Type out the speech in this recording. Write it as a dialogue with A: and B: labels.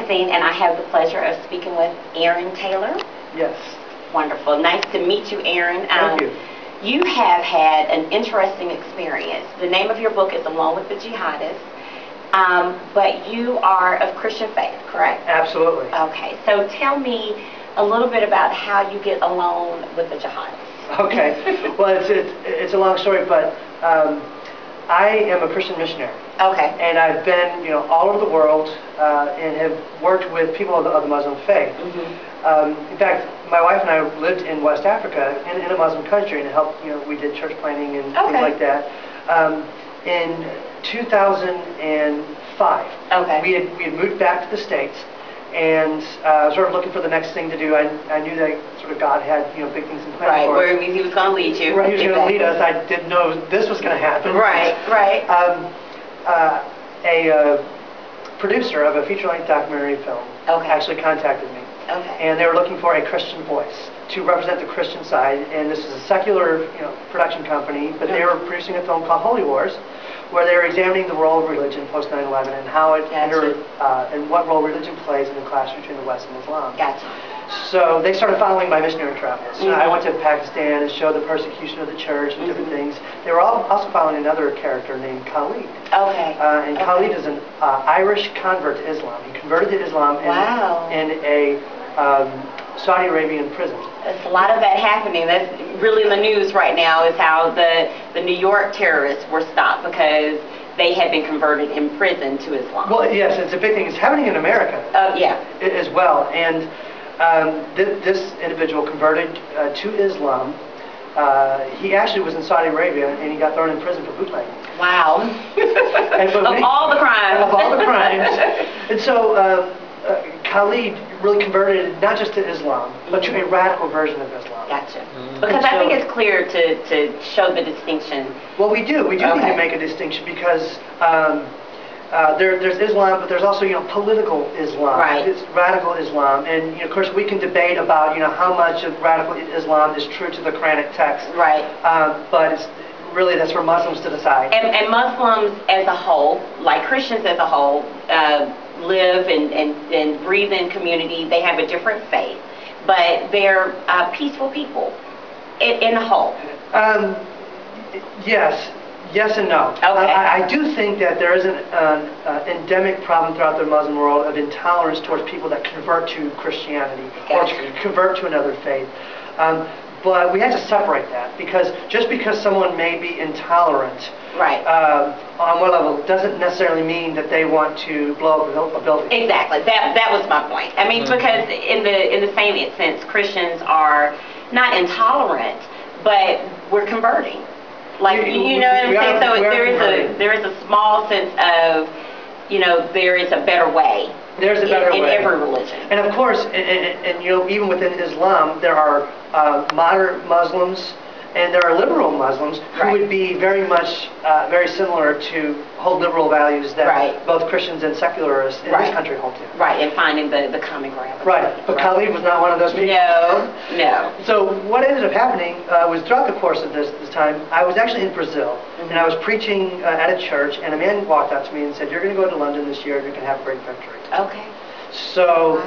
A: magazine, and I have the pleasure of speaking with Aaron Taylor.
B: Yes.
A: Wonderful. Nice to meet you, Aaron.
B: Thank you.
A: You have had an interesting experience. The name of your book is Alone with the Jihadist, but you are of Christian faith, correct?
B: Absolutely.
A: Okay, so tell me a little bit about how you get alone with the Jihadist.
B: Okay. Well, it's a long story, but I am a Christian missionary.
A: Okay.
B: And I've been, all over the world and have worked with people of the Muslim faith.
A: Mm-hmm.
B: In fact, my wife and I lived in West Africa in a Muslim country and helped, we did church planting and things like that. In 2005, we had moved back to the States and sort of looking for the next thing to do. I knew that sort of God had, big things in plan for us.
A: Right, where he was going to lead you.
B: Right, he was going to lead us. I didn't know this was going to happen.
A: Right, right.
B: A producer of a feature-length documentary film actually contacted me.
A: Okay.
B: And they were looking for a Christian voice to represent the Christian side. And this is a secular, production company, but they were producing a film called Holy Wars, where they were examining the role of religion post 9/11 and how it and what role religion plays in the clash between the West and Islam.
A: Gotcha.
B: So they started following my missionary travels. I went to Pakistan and showed the persecution of the church and different things. They were also following another character named Khalid.
A: Okay.
B: And Khalid is an Irish convert to Islam. He converted to Islam in a Saudi Arabian prison.
A: There's a lot of that happening. That's really in the news right now, is how the New York terrorists were stopped because they had been converted in prison to Islam.
B: Well, yes, it's a big thing. It's happening in America as well. And this individual converted to Islam. He actually was in Saudi Arabia, and he got thrown in prison for bootlegging.
A: Wow. Of all the crimes.
B: Of all the crimes. And so Khalid really converted not just to Islam, but to a radical version of Islam.
A: Gotcha. Because I think it's clear to show the distinction.
B: Well, we do. We do need to make a distinction because there's Islam, but there's also political Islam.
A: Right.
B: It's radical Islam, and of course we can debate about how much of radical Islam is true to the Quranic text.
A: Right.
B: But it's really that's for Muslims to decide.
A: And Muslims as a whole, like Christians as a whole, live and breathe in community. They have a different faith, but they're peaceful people in the whole.
B: Yes and no.
A: Okay.
B: I do think that there is an endemic problem throughout the Muslim world of intolerance towards people that convert to Christianity or to convert to another faith. But we have to separate that because just because someone may be intolerant on one level doesn't necessarily mean that they want to blow up a building.
A: Exactly. That was my point. I mean, because in the same sense, Christians are not intolerant, but we're converting. Like you know what I'm saying? So there is a small sense of there is a better way.
B: There's a better way
A: in every religion.
B: And of course, and even within Islam, there are moderate Muslims and there are liberal Muslims who would be very much very similar to hold liberal values that both Christians and secularists in this country hold to.
A: Right, and finding the common ground.
B: Right, but Khalid was not one of those people.
A: No.
B: So what ended up happening was throughout the course of this time, I was actually in Brazil, and I was preaching at a church, and a man walked up to me and said, "You're going to go to London this year, and you're going to have great victory."
A: Okay.
B: So